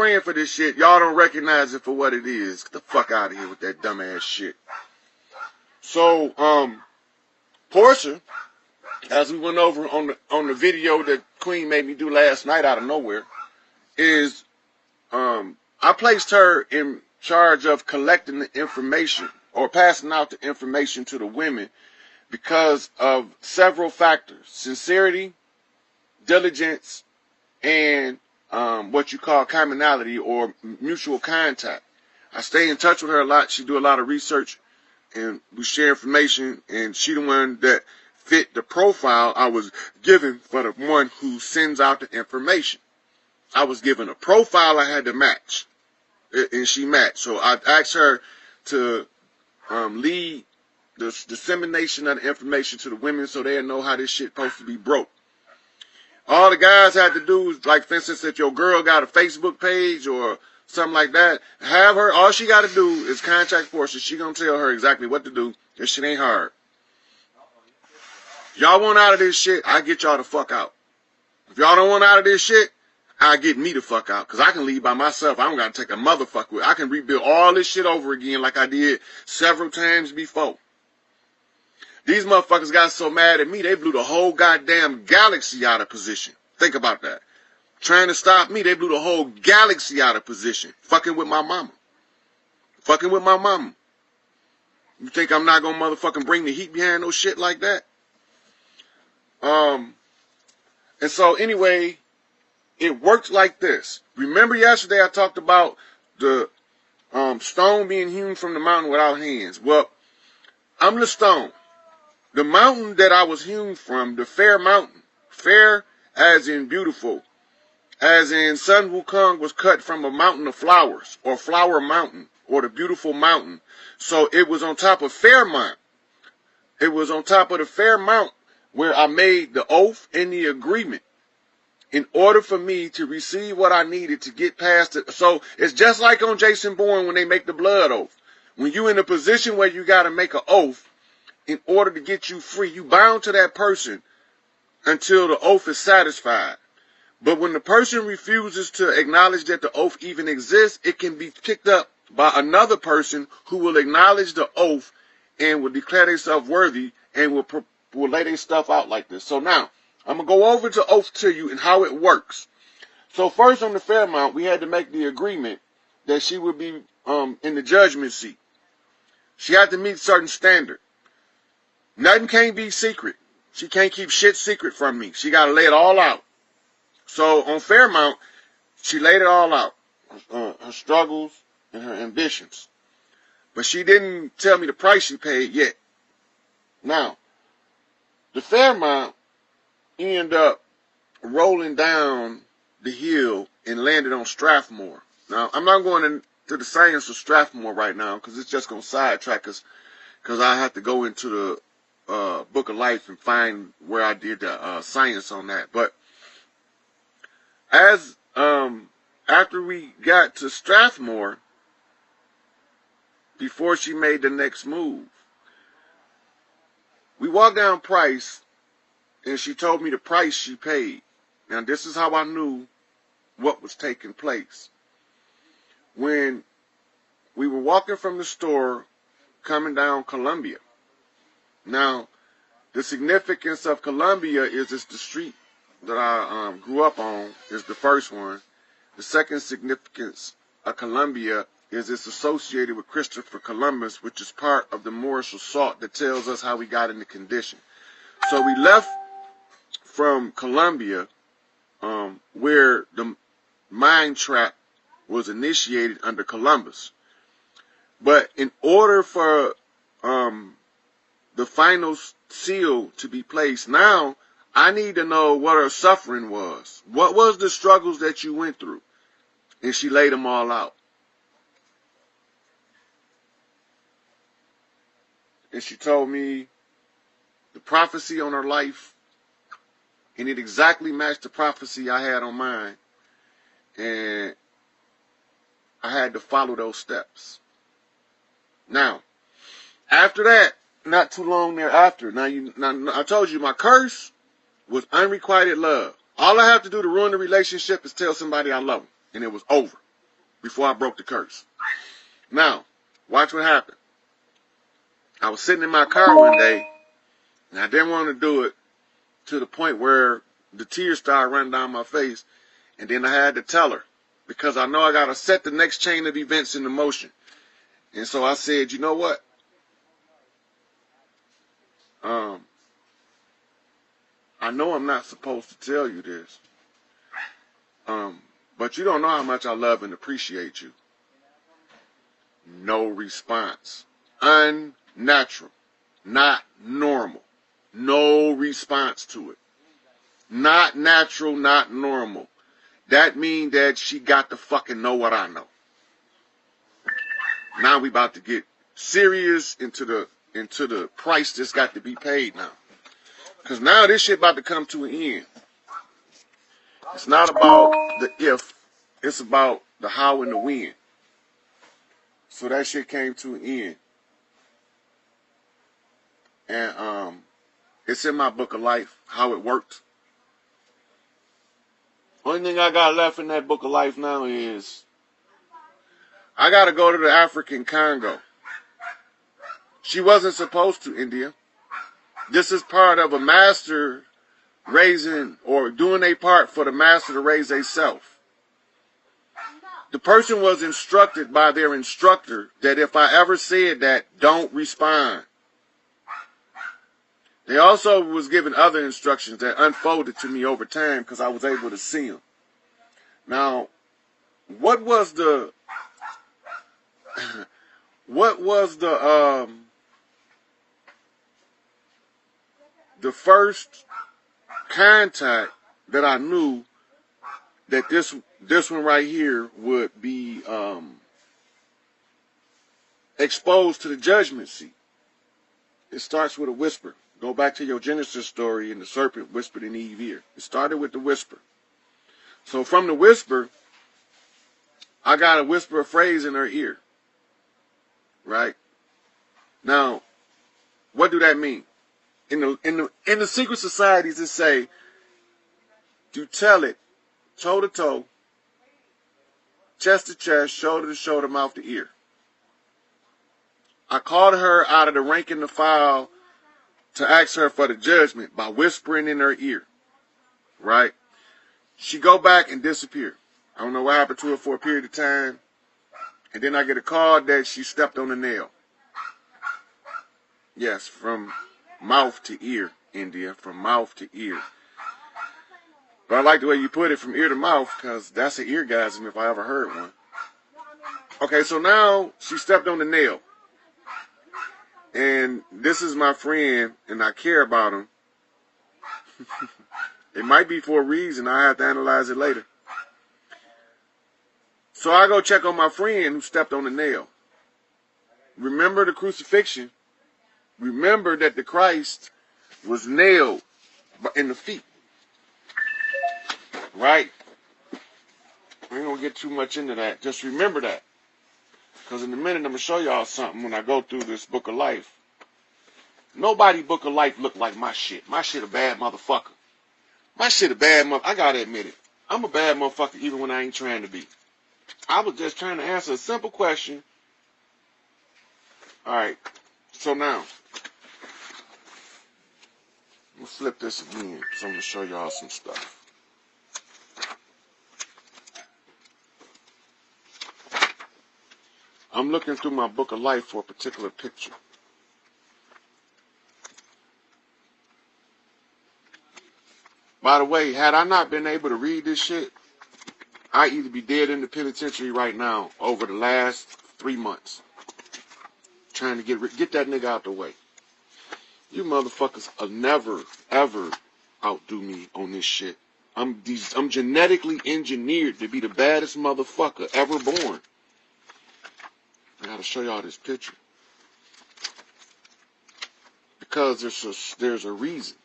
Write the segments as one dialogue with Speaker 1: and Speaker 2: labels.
Speaker 1: praying for this shit. Y'all don't recognize it for what it is. Get the fuck out of here with that dumbass shit. So, Portia, as we went over on the video that Queen made me do last night out of nowhere, is I placed her in charge of collecting the information or passing out the information to the women because of several factors: sincerity, diligence, and what you call commonality or mutual contact. I stay in touch with her a lot. She do a lot of research, and we share information, and she the one that fit the profile I was given for the one who sends out the information. I was given a profile I had to match, and she matched. So I asked her to lead the dissemination of the information to the women so they'll know how this shit supposed to be broke. All the guys had to do is, like, for instance, if your girl got a Facebook page or something like that, have her, all she got to do is contact Portia. She going to tell her exactly what to do. This shit ain't hard. If y'all want out of this shit, I get y'all the fuck out. If y'all don't want out of this shit, I get me the fuck out. Because I can leave by myself. I don't got to take a motherfucker with. I can rebuild all this shit over again like I did several times before. These motherfuckers got so mad at me, they blew the whole goddamn galaxy out of position. Think about that. Trying to stop me, they blew the whole galaxy out of position. Fucking with my mama. Fucking with my mama. You think I'm not gonna motherfucking bring the heat behind no shit like that? And so anyway, it worked like this. Remember yesterday I talked about the stone being hewn from the mountain without hands. Well, I'm the stone. The mountain that I was hewn from, the fair mountain, fair as in beautiful, as in Sun Wukong was cut from a mountain of flowers, or flower mountain, or the beautiful mountain. So it was on top of Fairmount. It was on top of the Fairmount where I made the oath and the agreement in order for me to receive what I needed to get past it. So it's just like on Jason Bourne when they make the blood oath. When you're in a position where you got to make an oath, in order to get you free, you bound to that person until the oath is satisfied. But when the person refuses to acknowledge that the oath even exists, it can be picked up by another person who will acknowledge the oath and will declare themselves worthy and will lay their stuff out like this. So now, I'm going to go over the oath to you and how it works. So first on the Fairmount, we had to make the agreement that she would be in the judgment seat. She had to meet certain standard. Nothing can't be secret. She can't keep shit secret from me. She got to lay it all out. So on Fairmount, she laid it all out. Her struggles and her ambitions. But she didn't tell me the price she paid yet. Now, the Fairmount ended up rolling down the hill and landed on Strathmore. Now, I'm not going into the science of Strathmore right now because it's just going to sidetrack us because I have to go into the Book of Life and find where I did the science on that. But as after we got to Strathmore, before she made the next move, we walked down Price, and she told me the price she paid. Now this is how I knew what was taking place. When we were walking from the store, coming down Columbia. Now, the significance of Columbia is it's the street that I grew up on is the first one. The second significance of Columbia is it's associated with Christopher Columbus, which is part of the Moorish assault that tells us how we got into condition. So we left from Columbia, where the mine trap was initiated under Columbus. But in order for the final seal to be placed, now I need to know what her suffering was. What was the struggles that you went through? And she laid them all out. And she told me the prophecy on her life, and it exactly matched the prophecy I had on mine. And I had to follow those steps. Now, after that, not too long thereafter, now I told you my curse was unrequited love. All I have to do to ruin the relationship is tell somebody I love them, and it was over. before I broke the curse. Now, watch what happened. I was sitting in my car one day, and I didn't want to do it to the point where the tears started running down my face, and then I had to tell her, because I know I got to set the next chain of events into motion. And so I said, you know what? I know I'm not supposed to tell you this, but you don't know how much I love and appreciate you. No response. Unnatural. Not normal. No response to it. Not natural, not normal. That means that she got to fucking know what I know. Now we about to get serious into the price that's got to be paid now. Because now this shit about to come to an end. It's not about the if, it's about the how and the when. So that shit came to an end. And it's in my book of life, how it worked. Only thing I got left in that book of life now is I got to go to the African Congo. She wasn't supposed to, India. This is part of a master raising or doing a part for the master to raise a self. The person was instructed by their instructor that if I ever said that, don't respond. They also was given other instructions that unfolded to me over time because I was able to see them. Now, what was the first contact that I knew that this one right here would be exposed to the judgment seat? It starts with a whisper. Go back to your Genesis story, and the serpent whispered in Eve's ear. It started with the whisper. So from the whisper, I got a whisper, a phrase in her ear. Right? Now, what do that mean? In the secret societies, it say, to tell it toe to toe, chest to chest, shoulder to shoulder, mouth to ear. I called her out of the rank and the file to ask her for the judgment by whispering in her ear. Right? She go back and disappear. I don't know what happened to her for a period of time. And then I get a call that she stepped on a nail. Yes, from mouth to ear, India, from mouth to ear. But I like the way you put it, from ear to mouth, because that's an eargasm if I ever heard one. Okay, so now she stepped on the nail. And this is my friend, and I care about him. It might be for a reason. I have to analyze it later. So I go check on my friend who stepped on the nail. Remember the crucifixion. Remember that the Christ was nailed in the feet. Right? I ain't gonna get too much into that. Just remember that. Because in a minute I'm gonna show y'all something when I go through this book of life. Nobody book of life look like my shit. My shit a bad motherfucker. My shit a bad motherfucker. I gotta admit it. I'm a bad motherfucker even when I ain't trying to be. I was just trying to answer a simple question. Alright. So now, I'm gonna flip this again. So I'm gonna show y'all some stuff. I'm looking through my book of life for a particular picture. By the way, had I not been able to read this shit, I'd either be dead in the penitentiary right now over the last 3 months. Trying to get that nigga out the way. You motherfuckers will never, ever outdo me on this shit. I'm genetically engineered to be the baddest motherfucker ever born. I gotta show y'all this picture. Because there's a reason.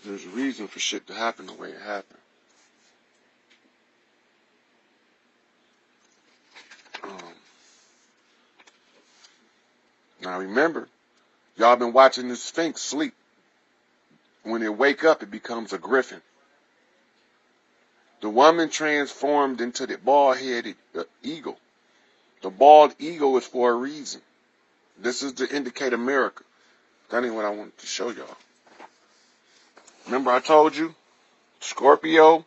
Speaker 1: There's a reason for shit to happen the way it happened. Now remember, y'all been watching the Sphinx sleep. When it wake up, it becomes a griffin. The woman transformed into the bald-headed eagle. The bald eagle is for a reason. This is to indicate America. That ain't what I wanted to show y'all. Remember I told you? Scorpio,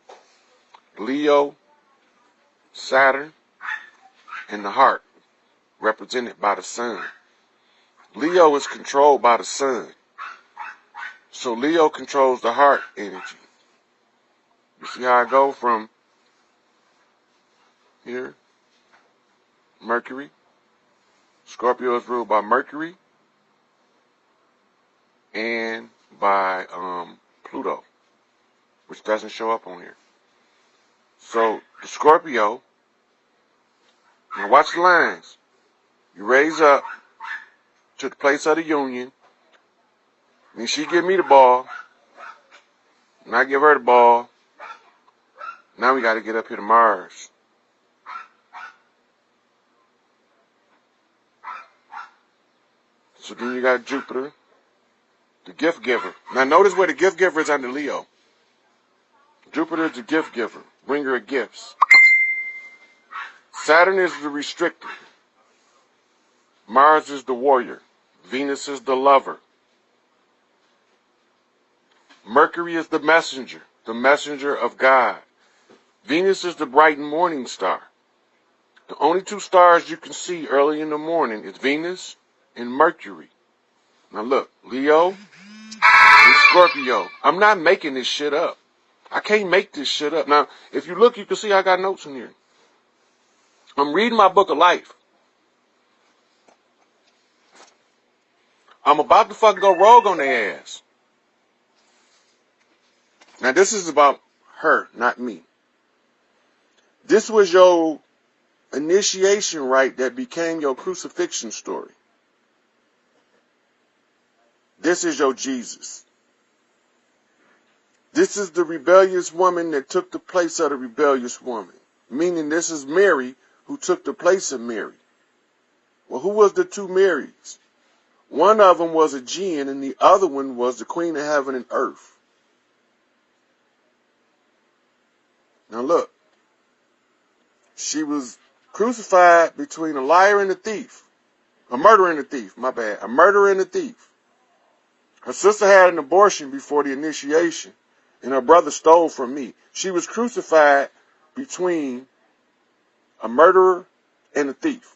Speaker 1: Leo, Saturn, and the heart, represented by the sun. Leo is controlled by the sun. So Leo controls the heart energy. You see how I go from here? Mercury. Scorpio is ruled by Mercury and by Pluto, which doesn't show up on here. So the Scorpio, now watch the lines. You raise up to the place of the union. Then she give me the ball. And I give her the ball. Now we got to get up here to Mars. So then you got Jupiter, the gift giver. Now notice where the gift giver is under Leo. Jupiter is the gift giver, bringer of gifts. Saturn is the restrictor. Mars is the warrior. Venus is the lover. Mercury is the messenger of God. Venus is the bright morning star. The only two stars you can see early in the morning is Venus and Mercury. Now look, Leo and Scorpio. I'm not making this shit up. I can't make this shit up. Now, if you look, you can see I got notes in here. I'm reading my book of life. I'm about to fucking go rogue on their ass. Now, this is about her, not me. This was your initiation rite that became your crucifixion story. This is your Jesus. This is the rebellious woman that took the place of the rebellious woman. Meaning this is Mary who took the place of Mary. Well, who was the two Marys? One of them was a jinn and the other one was the queen of heaven and earth. Now look. She was crucified between a liar and a thief. A murderer and a thief, my bad. A murderer and a thief. Her sister had an abortion before the initiation, and her brother stole from me. She was crucified between a murderer and a thief.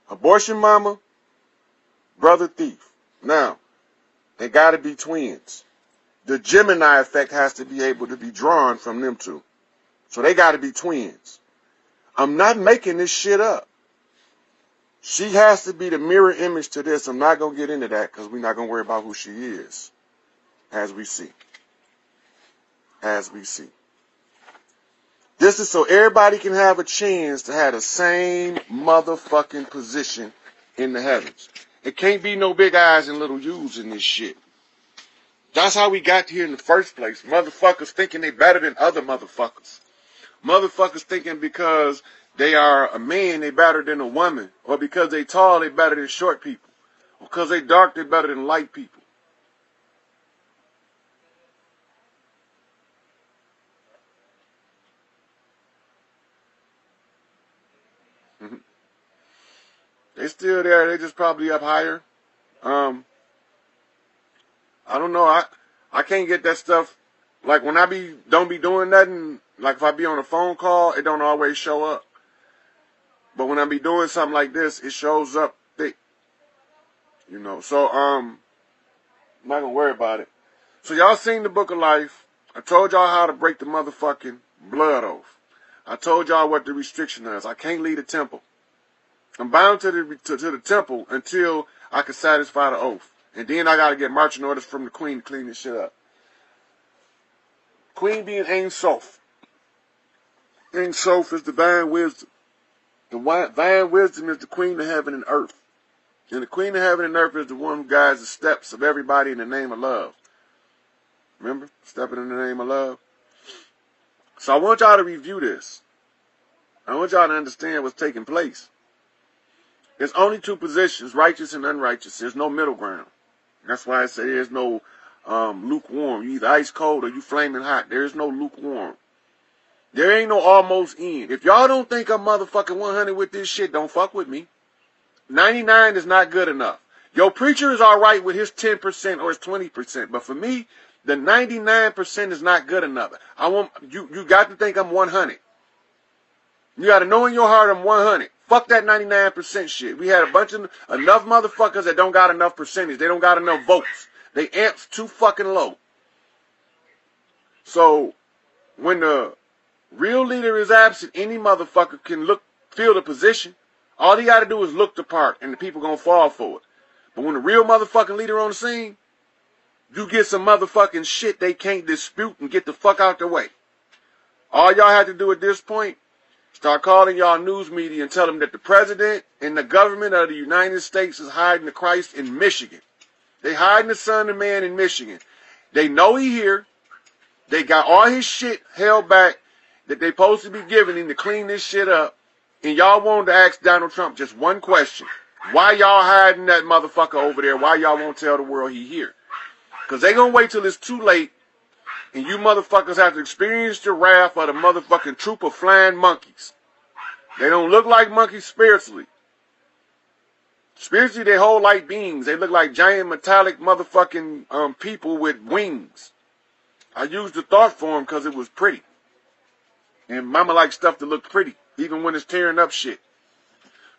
Speaker 1: Abortion mama, brother thief. Now, they gotta be twins. The Gemini effect has to be able to be drawn from them two. So they gotta be twins. I'm not making this shit up. She has to be the mirror image to this. I'm not going to get into that because we're not going to worry about who she is. As we see. As we see. This is so everybody can have a chance to have the same motherfucking position in the heavens. It can't be no big eyes and little U's in this shit. That's how we got here in the first place. Motherfuckers thinking they better than other motherfuckers. Motherfuckers thinking because they are a man, they better than a woman. Or because they tall, they better than short people. Or because they dark, they better than light people. They still there. They just probably up higher. I don't know. I can't get that stuff. Like when I don't be doing nothing. Like if I be on a phone call, it don't always show up. But when I be doing something like this, it shows up thick. You know. So I'm not gonna worry about it. So y'all seen the Book of Life. I told y'all how to break the motherfucking blood oath. I told y'all what the restriction is. I can't leave the temple. I'm bound to the temple until I can satisfy the oath. And then I got to get marching orders from the queen to clean this shit up. Queen being Ein Sof. Ein Sof is divine wisdom. The divine wisdom is the queen of heaven and earth. And the queen of heaven and earth is the one who guides the steps of everybody in the name of love. Remember? Stepping in the name of love. So I want y'all to review this. I want y'all to understand what's taking place. There's only two positions, righteous and unrighteous. There's no middle ground. That's why I say there's no lukewarm. You either ice cold or you flaming hot. There is no lukewarm. There ain't no almost end. If y'all don't think I'm motherfucking 100 with this shit, don't fuck with me. 99 is not good enough. Your preacher is alright with his 10% or his 20%. But for me, the 99% is not good enough. I want you got to think I'm 100. You got to know in your heart I'm 100. Fuck that 99% shit. We had enough motherfuckers that don't got enough percentage. They don't got enough votes. They amps too fucking low. So when the real leader is absent, any motherfucker can feel the position. All he got to do is look the part, and the people gonna fall for it. But when the real motherfucking leader on the scene, you get some motherfucking shit they can't dispute and get the fuck out the way. All y'all have to do at this point, start calling y'all news media and tell them that the president and the government of the United States is hiding the Christ in Michigan. They hiding the Son of Man in Michigan. They know he here. They got all his shit held back that they supposed to be giving him to clean this shit up. And y'all wanted to ask Donald Trump just one question. Why y'all hiding that motherfucker over there? Why y'all won't tell the world he here? Because they gonna wait till it's too late and you motherfuckers have to experience the wrath of the motherfucking troop of flying monkeys. They don't look like monkeys spiritually. Spiritually, they whole like beings. They look like giant metallic motherfucking people with wings. I used the thought form because it was pretty. And mama likes stuff to look pretty, even when it's tearing up shit.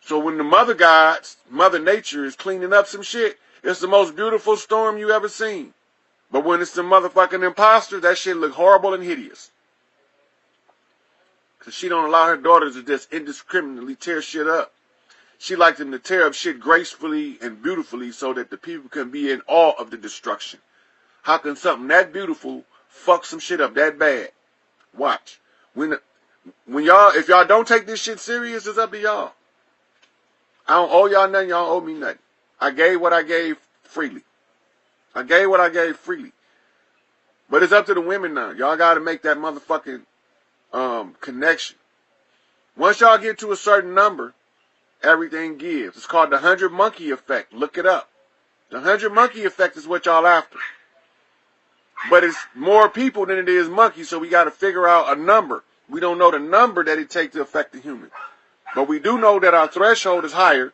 Speaker 1: So when the mother gods, Mother Nature, is cleaning up some shit, it's the most beautiful storm you ever seen. But when it's the motherfucking imposter, that shit look horrible and hideous. Because she don't allow her daughters to just indiscriminately tear shit up. She likes them to tear up shit gracefully and beautifully so that the people can be in awe of the destruction. How can something that beautiful fuck some shit up that bad? Watch. If y'all don't take this shit serious, it's up to y'all. I don't owe y'all nothing, y'all owe me nothing. I gave what I gave freely. I gave what I gave freely. But it's up to the women now. Y'all gotta make that motherfucking connection. Once y'all get to a certain number, everything gives. It's called the 100 monkey effect. Look it up. The 100 monkey effect is what y'all after. But it's more people than it is monkeys, so we got to figure out a number. We don't know the number that it takes to affect the human. But we do know that our threshold is higher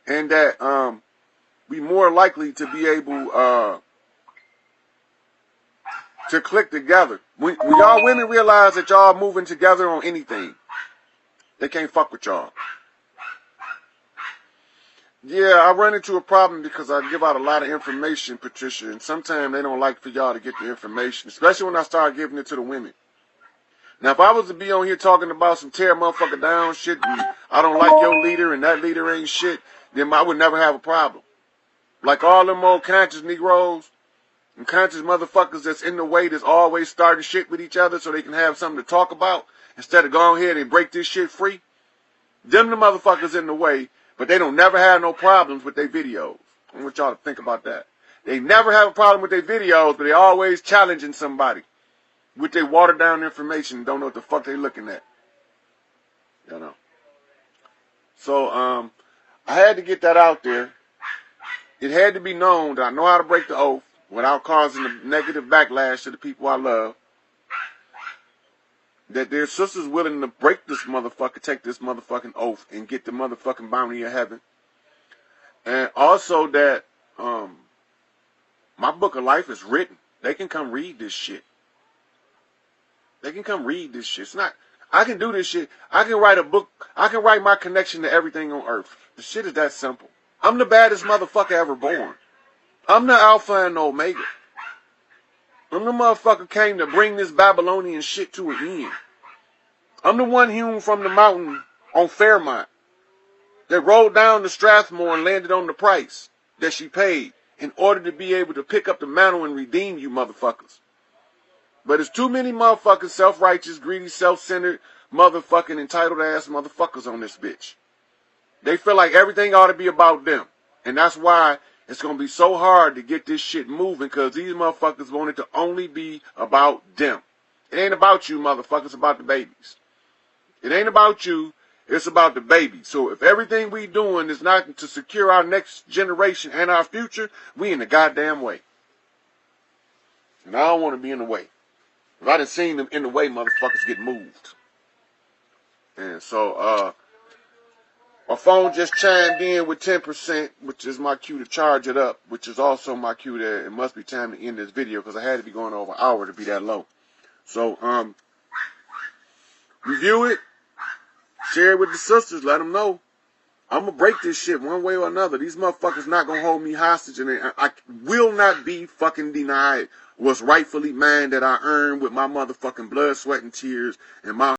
Speaker 1: and that we more likely to be able to click together. When y'all women realize that y'all moving together on anything, they can't fuck with y'all. Yeah, I run into a problem because I give out a lot of information, Patricia, and sometimes they don't like for y'all to get the information, especially when I start giving it to the women. Now, if I was to be on here talking about some tear motherfucker down shit, and I don't like your leader and that leader ain't shit, then I would never have a problem. Like all them old conscious Negroes and conscious motherfuckers that's in the way that's always starting shit with each other so they can have something to talk about instead of going ahead and break this shit free. Them the motherfuckers in the way, but they don't never have no problems with their videos. I want y'all to think about that. They never have a problem with their videos, but they always challenging somebody with their watered down information and don't know what the fuck they looking at. You know. So, I had to get that out there. It had to be known that I know how to break the oath without causing a negative backlash to the people I love. That their sisters willing to break this motherfucker, take this motherfucking oath and get the motherfucking bounty of heaven. And also that my book of life is written. They can come read this shit. They can come read this shit. It's not, I can do this shit. I can write a book. I can write my connection to everything on earth. The shit is that simple. I'm the baddest motherfucker ever born. I'm the Alpha and Omega. I'm the motherfucker came to bring this Babylonian shit to an end. I'm the one hewn from the mountain on Fairmont that rolled down to Strathmore and landed on the price that she paid in order to be able to pick up the mantle and redeem you motherfuckers. But there's too many motherfucking self-righteous, greedy, self-centered, motherfucking entitled ass motherfuckers on this bitch. They feel like everything ought to be about them. And that's why it's going to be so hard to get this shit moving, because these motherfuckers want it to only be about them. It ain't about you, motherfuckers. It's about the babies. It ain't about you. It's about the babies. So if everything we doing is not to secure our next generation and our future, we in the goddamn way. And I don't want to be in the way. If I done seen them in the way, motherfuckers get moved. And so, my phone just chimed in with 10%, which is my cue to charge it up, which is also my cue that it must be time to end this video because I had to be going over an hour to be that low. So, review it, share it with the sisters, let them know. I'm going to break this shit one way or another. These motherfuckers not going to hold me hostage, and I will not be fucking denied what's rightfully mine that I earned with my motherfucking blood, sweat, and tears and my